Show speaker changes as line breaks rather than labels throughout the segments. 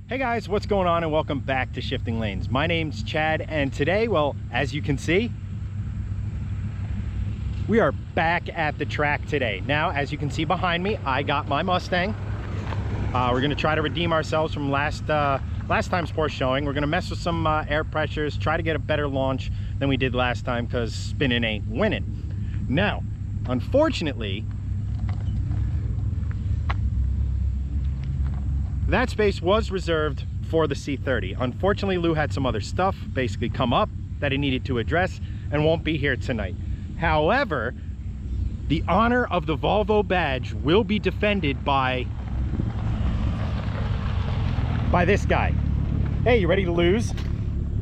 Hey guys, what's going on, and welcome back to Shifting Lanes. My name's Chad, and today, well, as you can see, we are back at the track today. Now, as you can see behind me, I got my Mustang. We're gonna try to redeem ourselves from last time's Porsche showing. We're gonna mess with some air pressures, try to get a better launch than we did last time, because spinning ain't winning. Now, unfortunately, that space was reserved for the C30. Unfortunately, Lou had some other stuff basically come up that he needed to address and won't be here tonight. However, the honor of the Volvo badge will be defended by this guy. Hey, you ready to lose?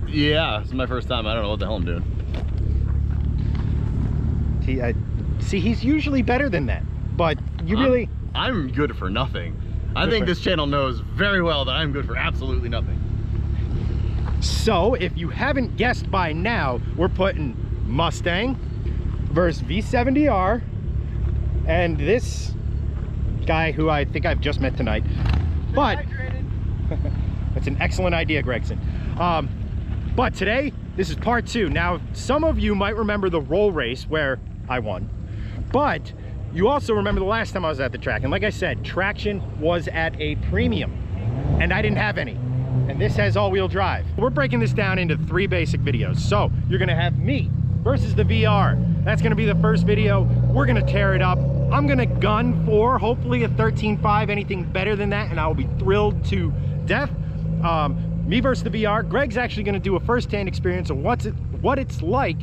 Yeah, this is my first time. I don't know what the hell I'm doing.
See, he's usually better than that, but
I'm good for nothing. I think this channel knows very well that I'm good for absolutely nothing.
So, if you haven't guessed by now, we're putting Mustang versus V70R and this guy who I think I've just met tonight. But that's an excellent idea, Gregson. But today, this is part two. Now, some of you might remember the roll race where I won, but you also remember the last time I was at the track, and like I said, traction was at a premium, and I didn't have any. And this has all-wheel drive. We're breaking this down into 3 basic videos. So you're gonna have me versus the VR. That's gonna be the first video. We're gonna tear it up. I'm gonna gun for hopefully a 13.5, anything better than that, and I will be thrilled to death. Me versus the VR. Greg's actually gonna do a first-hand experience of what it's like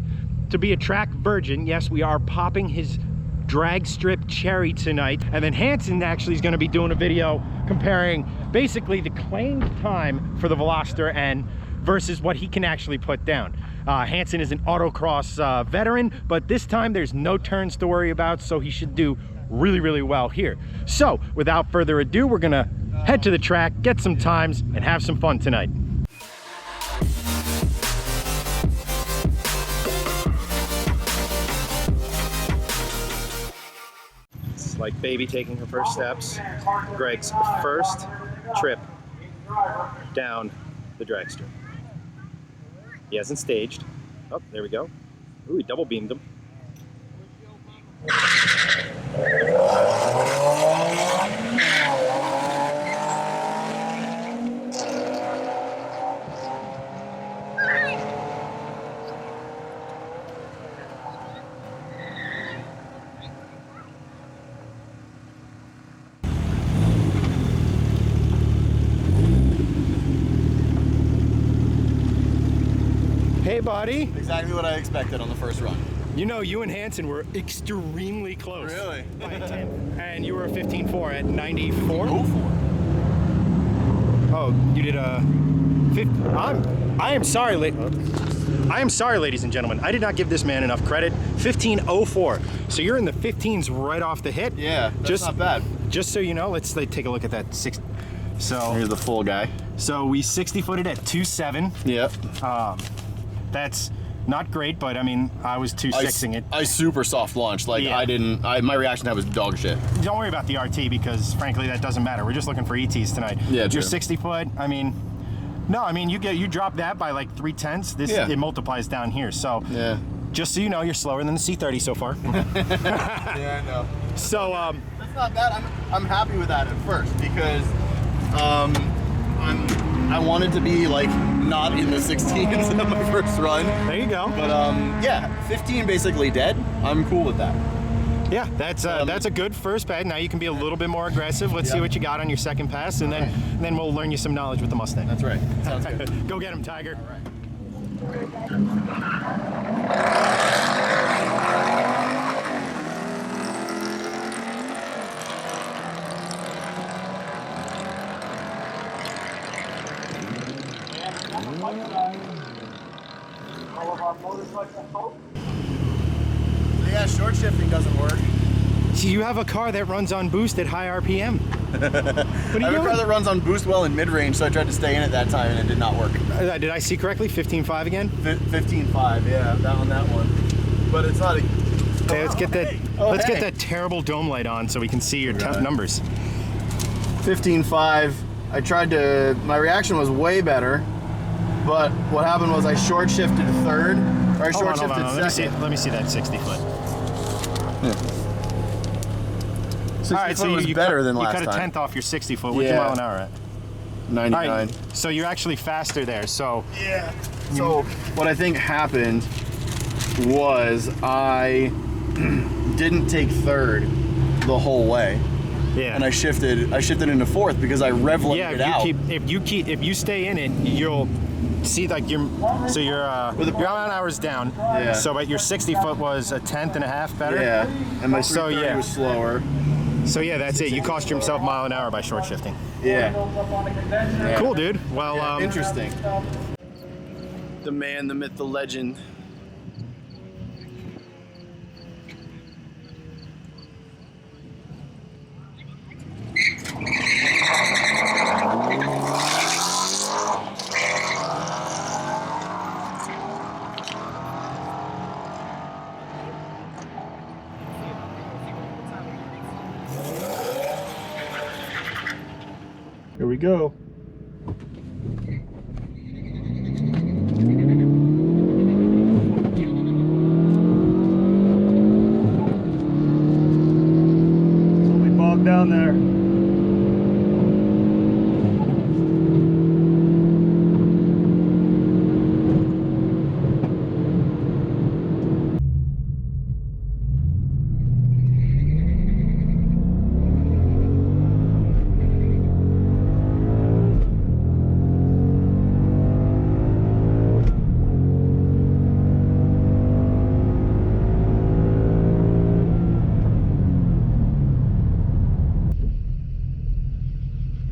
to be a track virgin. Yes, we are popping his drag strip cherry tonight, and then Hansen actually is going to be doing a video comparing basically the claimed time for the Veloster and versus what he can actually put down. Hansen is an autocross veteran, but this time there's no turns to worry about, so he should do really well here. So without further ado, we're gonna head to the track, get some times, and have some fun tonight. Like baby taking her first steps. Greg's first trip down the drag strip. He hasn't staged. Oh, there we go. Ooh, he double beamed him. Hey, buddy.
Exactly what I expected on the first run.
You know, you and Hansen were extremely close.
Really?
By 10. And you were a 15.4 at 94?
04.
Oh, you did a 50. I am sorry, ladies and gentlemen. I did not give this man enough credit. 15.04. So you're in the 15s right off the hit.
Yeah, that's not bad.
Just so you know, let's take a look at that 6. So
here's the full guy.
So we 60-footed at 2.7.
Yep.
That's not great, but I mean, I was 2.6ing it.
I super soft launched. Like,
yeah.
my reaction time was dog shit.
Don't worry about the RT, because frankly, that doesn't matter. We're just looking for ETs tonight.
Yeah,
you're
true.
60 foot. I mean, no, I mean, you drop that by like 3/10. It multiplies down here. So
yeah.
Just so you know, you're slower than the C30 so far.
Yeah, I know.
So
that's not bad. I'm happy with that at first, because I wanted to be like not in the 16s on my first run.
There you go.
But yeah, 15 basically dead. I'm cool with that.
Yeah, that's a good first pad. Now you can be a little bit more aggressive. Let's see what you got on your second pass, and then we'll learn you some knowledge with the Mustang.
That's right. Sounds good.
Go get him, Tiger. All right.
Yeah, short shifting doesn't work.
So you have a car that runs on boost at high RPM. What are you
I have a car that runs on boost well in mid-range, so I tried to stay in it that time and it did not work.
Did I see correctly? 15.5 again?
15.5, yeah, that on that one. But it's not a...
Okay, let's get that. Let's get that terrible dome light on so we can see your numbers.
15.5.
my reaction was way better, but what happened was I short shifted third, or I short shifted second.
Let me see that 60 foot.
Yeah. 60
All right, so
was better than last time.
You cut a tenth off your 60 foot. What's your mile an hour at?
99.
All right, so you're actually faster there. So
yeah. So what I think happened was I didn't take third the whole way.
Yeah.
And I shifted into fourth because I rev it out.
If you stay in it, you'll see like your mile an hour is down.
Yeah.
So but your 60 foot was a tenth and a half better.
Yeah. And my 330 was slower.
So yeah, that's it. You cost yourself a mile an hour by short shifting.
Yeah.
Cool, dude. Well,
interesting. The man, the myth, the legend.
Here we go.
We bogged down there.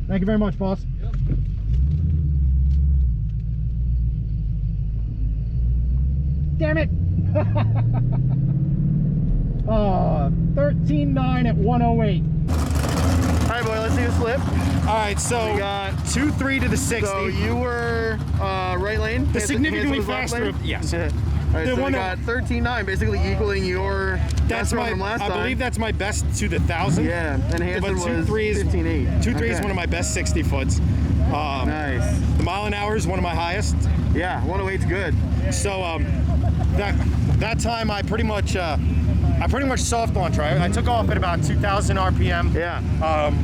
Thank you very much, boss. Yep. Damn it! Oh, 13.9 at 108.
All right, boy, let's see a slip.
All right, so we got 2.3 to the 60.
So you were right lane.
The significantly faster. Yes.
All right, so we got 13.9, basically equaling your best run from last time.
I believe that's my best to the 1,000.
Yeah, and Hansen was
15.8. 2.3 is one of my best 60 foots.
Nice.
The mile an hour is one of my highest.
Yeah, 108's good.
So that time I pretty much soft launched, right? I took off at about 2,000 RPM.
Yeah.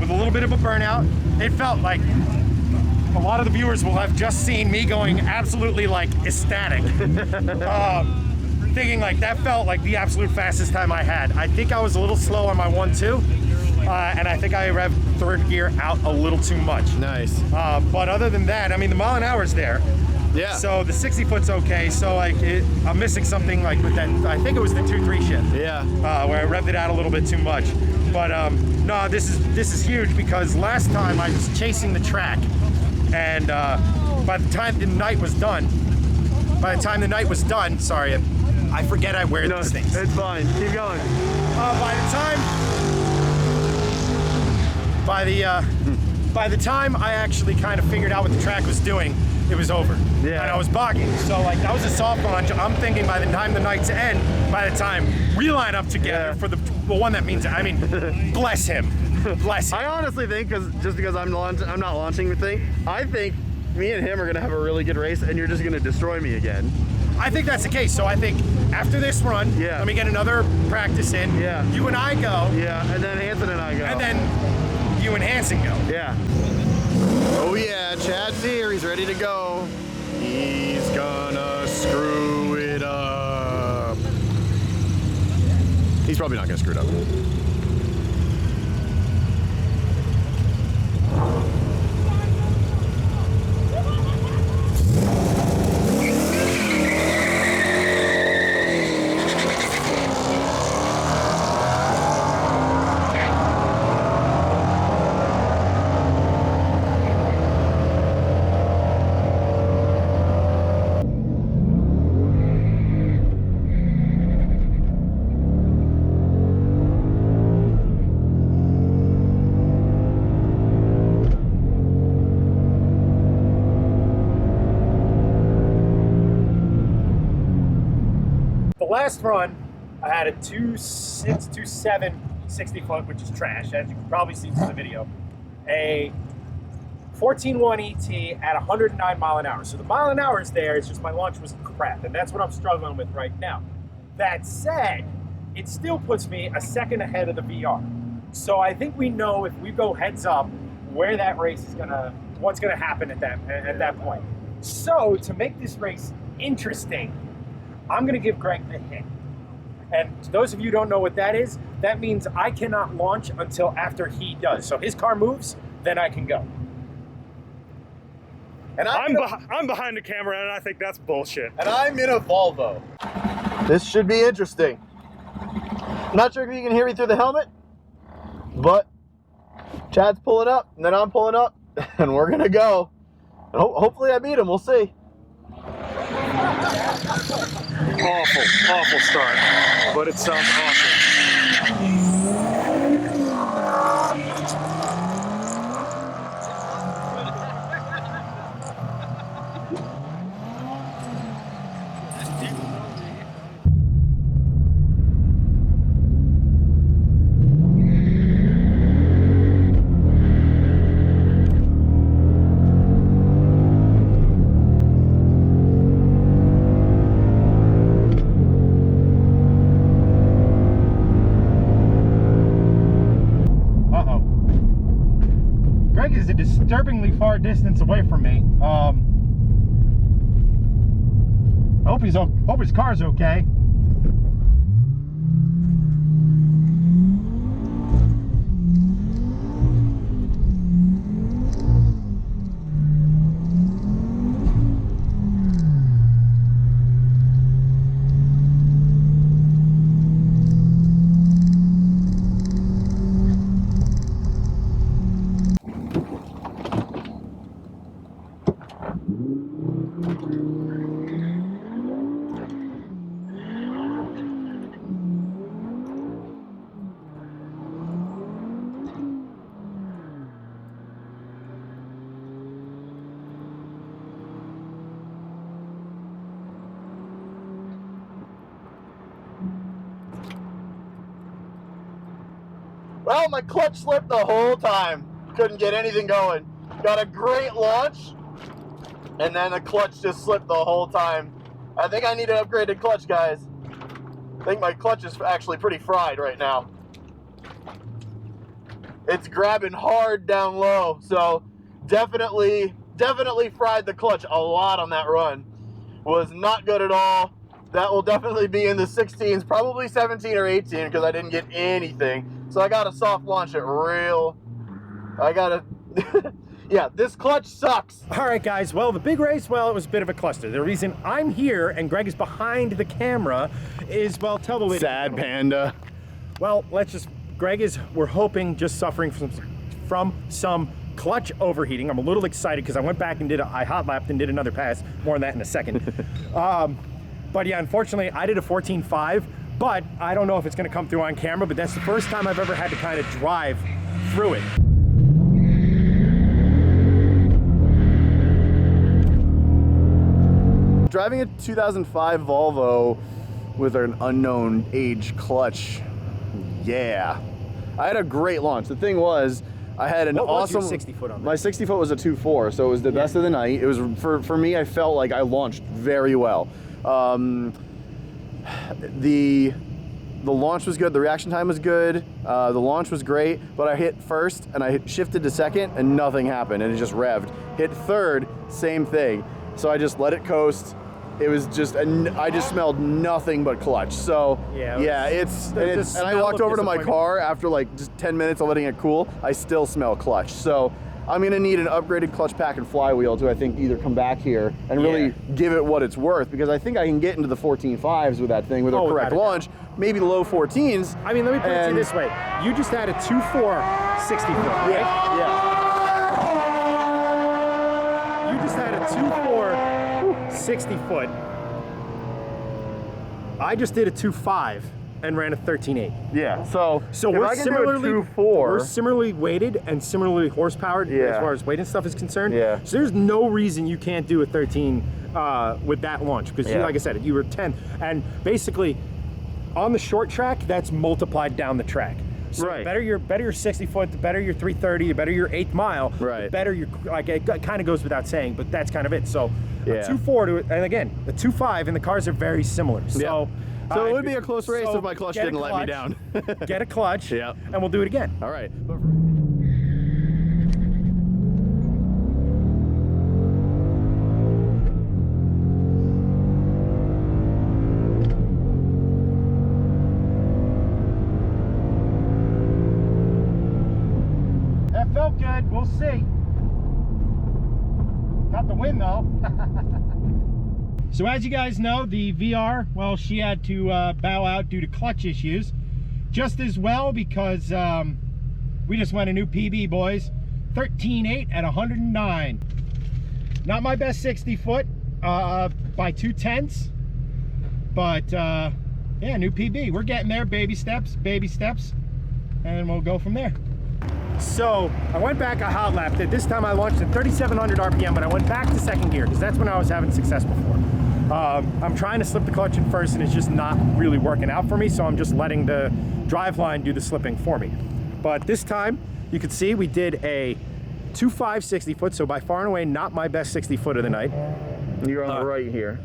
With a little bit of a burnout. It felt like a lot of the viewers will have just seen me going absolutely like ecstatic. Thinking like that felt like the absolute fastest time I had. I think I was a little slow on my 1.2, and I think I revved third gear out a little too much.
Nice.
But other than that, I mean, the mile an hour is there.
Yeah.
So the 60 foot's okay. So like I'm missing something like with that. I think it was the 2.3 shift.
Yeah.
Where I revved it out a little bit too much. But no, this is huge because last time I was chasing the track, and by the time the night was done, sorry, I forget I wear these things.
It's fine. Keep going.
By the time I actually kind of figured out what the track was doing, it was over.
Yeah.
And I was bogging. So like that was a soft launch. I'm thinking by the time the night's end, by the time we line up together for the one that means, I mean, bless him. Bless him.
I honestly think, because I'm not launching the thing, I think me and him are gonna have a really good race, and you're just gonna destroy me again.
I think that's the case. So I think after this run, let me get another practice in.
Yeah.
You and I go.
Yeah, and then Hansen and I go.
And then you and Hansen go.
Yeah. Oh yeah, Chad's here. He's ready to go. He's gonna screw it up. He's probably not gonna screw it up.
Last run, I had a 2.6, 2.7 60 foot, which is trash, as you can probably see from the video. A 14.1 ET at 109 mile an hour. So the mile an hour is there, it's just my launch was crap, and that's what I'm struggling with right now. That said, it still puts me a second ahead of the VR. So I think we know, if we go heads up, where that race is what's gonna happen at that point. So to make this race interesting, I'm gonna give Greg the hit. And to those of you who don't know what that is, that means I cannot launch until after he does. So his car moves, then I can go.
And
I'm behind the camera, and I think that's bullshit.
And I'm in a Volvo. This should be interesting. Not sure if you can hear me through the helmet, but Chad's pulling up, and then I'm pulling up, and we're gonna go. And hopefully I beat him, we'll see.
Awful start, but it sounds awesome.
Greg is a disturbingly far distance away from me. Hope his car's okay.
Well, my clutch slipped the whole time. Couldn't get anything going. Got a great launch, and then the clutch just slipped the whole time. I think I need an upgraded clutch, guys. I think my clutch is actually pretty fried right now. It's grabbing hard down low, so definitely fried the clutch a lot on that run. Was not good at all. That will definitely be in the 16s, probably 17 or 18, because I didn't get anything. So I gotta soft launch it yeah, this clutch sucks.
All right, guys, well, the big race, well, it was a bit of a cluster. The reason I'm here and Greg is behind the camera is, well, tell the lady.
Sad panda.
Well, we're hoping, just suffering from some clutch overheating. I'm a little excited because I went back and I hot lapped and did another pass. More on that in a second. But yeah, unfortunately, I did a 14.5, but I don't know if it's gonna come through on camera, but that's the first time I've ever had to kind of drive through it.
Driving a 2005 Volvo with an unknown age clutch, yeah. I had a great launch. The thing was, I had an awesome
60 foot on that?
My 60 foot was a 2.4, so it was the best of the night. It was for me. I felt like I launched very well. The launch was good. The reaction time was good. The launch was great. But I hit first and I shifted to second and nothing happened, and it just revved. Hit third, same thing. So I just let it coast. It was just, I just smelled nothing but clutch. So yeah, and I walked over to my car after like just 10 minutes of letting it cool. I still smell clutch. So I'm gonna need an upgraded clutch pack and flywheel to, I think, either come back here and really give it what it's worth, because I think I can get into the 14.5s with that thing with a correct launch, maybe the low 14s.
I mean, let me put it to you this way. You just had a 2.4 60 foot, right?
Yeah.
You just had a 2.4 60 foot. I just did a 2.5 and ran a 13.8.
Yeah. So
we're similarly weighted and similarly horsepowered as far as weight and stuff is concerned.
Yeah.
So there's no reason you can't do a 13 with that launch, because you, like I said, you were 10, and basically on the short track that's multiplied down the track. So
Right.
the better your 60 foot, the better your 330, the better your 8th mile,
Right.
the better your, like, it kind of goes without saying, but that's kind of it. So
Yeah.
a 2.4 to, and again, the 2.5 and the cars are very similar. So,
So it would be a close race
so
if my clutch
get a
didn't let me
clutch,
down.
Get a clutch,
Yeah.
and we'll do it again.
All right.
That felt good. We'll see. Got the win though. So as you guys know, the VR, well, she had to bow out due to clutch issues. Just as well because we just went a new PB, boys. 13.8 at 109. Not my best 60 foot by 2/10. But yeah, new PB. We're getting there, baby steps, and we'll go from there. So I went back a hot lap. This time I launched at 3,700 RPM, but I went back to second gear because that's when I was having success before. I'm trying to slip the clutch in first and it's just not really working out for me, so I'm just letting the driveline do the slipping for me. But this time, you can see we did a 2.5 60 foot, so by far and away not my best 60 foot of the night.
You're on the right here.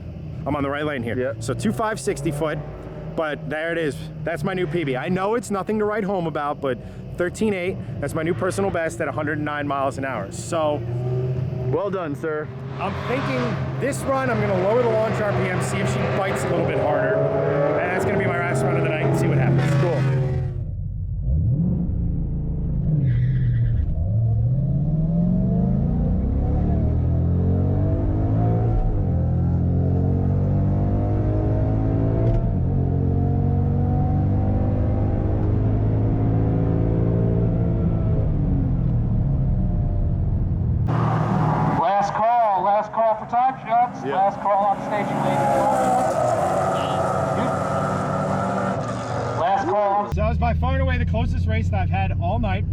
I'm on the right lane here.
Yep.
So 2.5 60 foot, but there it is. That's my new PB. I know it's nothing to write home about, but 13.8, that's my new personal best at 109 miles an hour. So
Well done, sir.
I'm thinking this run, I'm gonna lower the launch RPM, see if she bites a little bit harder. And that's gonna be my last run of the night and see what happens. Cool.
Last call for time shots.
Yep.
Last call on staging, ladies and gentlemen. Last call on.
So that was by far and away the closest race that I've had all night.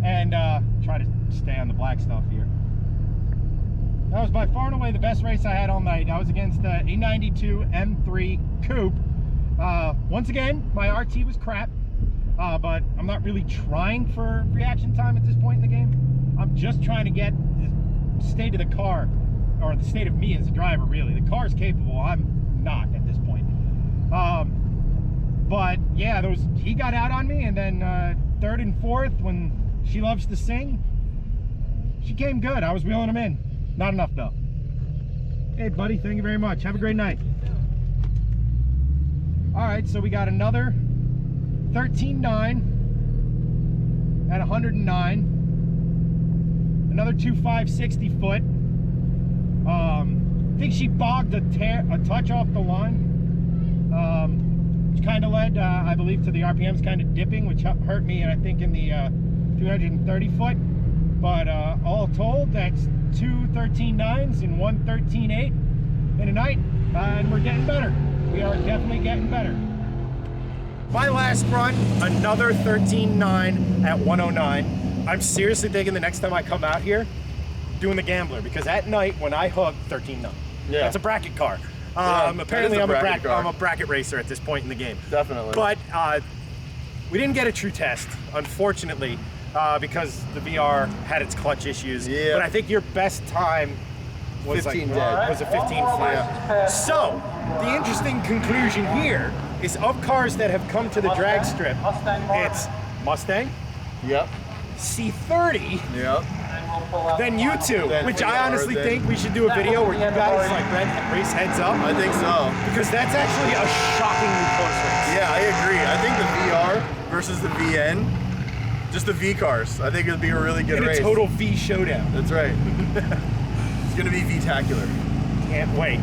And try to stay on the black stuff here. That was by far and away the best race I had all night. I was against the A92 M3 Coupe. Once again, my RT was crap, but I'm not really trying for reaction time at this point in the game. I'm just trying to get the state of the car, or the state of me as a driver, really. The car is capable, I'm not at this point. But yeah, he got out on me, and then third and fourth, when she loves to sing, she came good. I was wheeling him in. Not enough though. Hey buddy, thank you very much. Have a great night. All right, so we got another 13.9 at 109. Another 2.5 60 foot. I think she bogged a touch off the line. Which kind of led, I believe, to the RPMs kind of dipping, which hurt me, and I think in the 230 foot. But all told, that's 2 13.9s and 1 13.8 in a night, and we're getting better. We are definitely getting better. My last run, another 13.9 at 109. I'm seriously thinking the next time I come out here, doing the Gambler, because at night when I hook 13.9,
Yeah.
that's a bracket car. Apparently I'm a bracket racer at this point in the game.
Definitely.
But we didn't get a true test, unfortunately, because the VR had its clutch issues.
Yeah.
But I think your best time was
15
like,
dead.
was a 15 flat. So the interesting conclusion here is of cars that have come to the drag strip, it's Mustang,
Yep.
C30,
Yep.
then you two,
Then
which
VR,
I honestly
then-
think we should do a video where you guys like race heads up,
I think so.
because that's actually a shockingly close race.
Yeah, I agree. I think the VR versus the VN, just the V cars, I think it'd be a really good
In
race.
a total V showdown.
That's right. It's gonna be V-tacular.
Can't wait.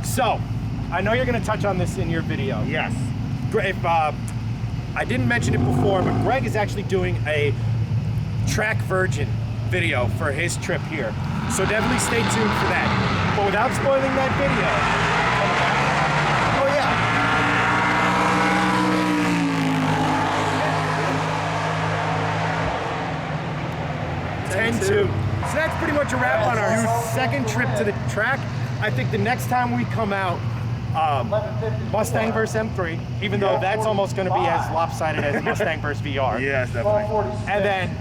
So, I know you're gonna touch on this in your video.
Yes.
If I didn't mention it before, but Greg is actually doing a track virgin video for his trip here. So definitely stay tuned for that. But without spoiling that video,
Oh yeah.
10-2. So that's pretty much a wrap on our second trip to the track. I think the next time we come out, Mustang versus M3, even though that's almost going to be as lopsided as Mustang versus VR.
Yes, definitely.
And then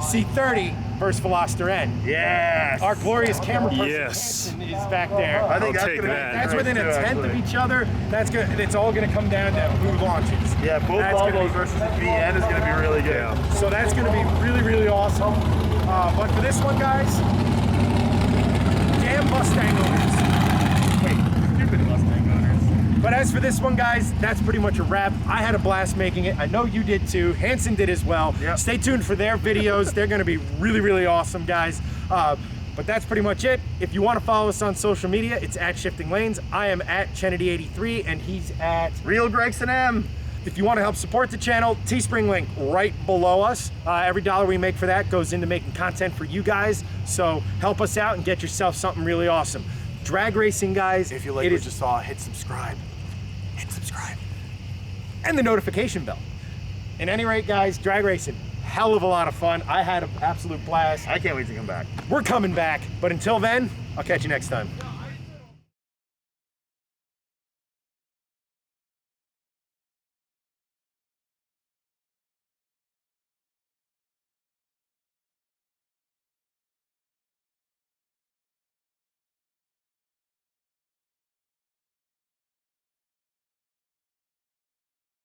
C30 versus Veloster N.
Yes.
Our glorious camera person
Yes.
Hansen is back there.
I think
I'll
that's
take
gonna
that.
be
That's
great
within a
too,
tenth of
actually.
each other. That's good. It's all going to come down to who launches.
Yeah, both
That's gonna
Volvos
be-
versus the VN is going to be really good.
Yeah.
So that's going to be really, really awesome. But for this one, guys, damn Mustang owners. Wait, stupid Mustang owners. But as for this one, guys, that's pretty much a wrap. I had a blast making it. I know you did too. Hansen did as well.
Yep.
Stay tuned for their videos. They're going to be really, really awesome, guys. But that's pretty much it. If you want to follow us on social media, it's at Shifting Lanes. I am at Chennedy83, and he's at
Real Gregson M.
If you want to help support the channel, Teespring link right below us. Every dollar we make for that goes into making content for you guys. So help us out and get yourself something really awesome. Drag racing, guys.
If you like
it
what
is-
you saw, hit subscribe.
hit subscribe and the notification bell. At any rate, guys, drag racing, hell of a lot of fun. I had an absolute blast.
I can't wait to come back.
We're coming back, but until then, I'll catch you next time.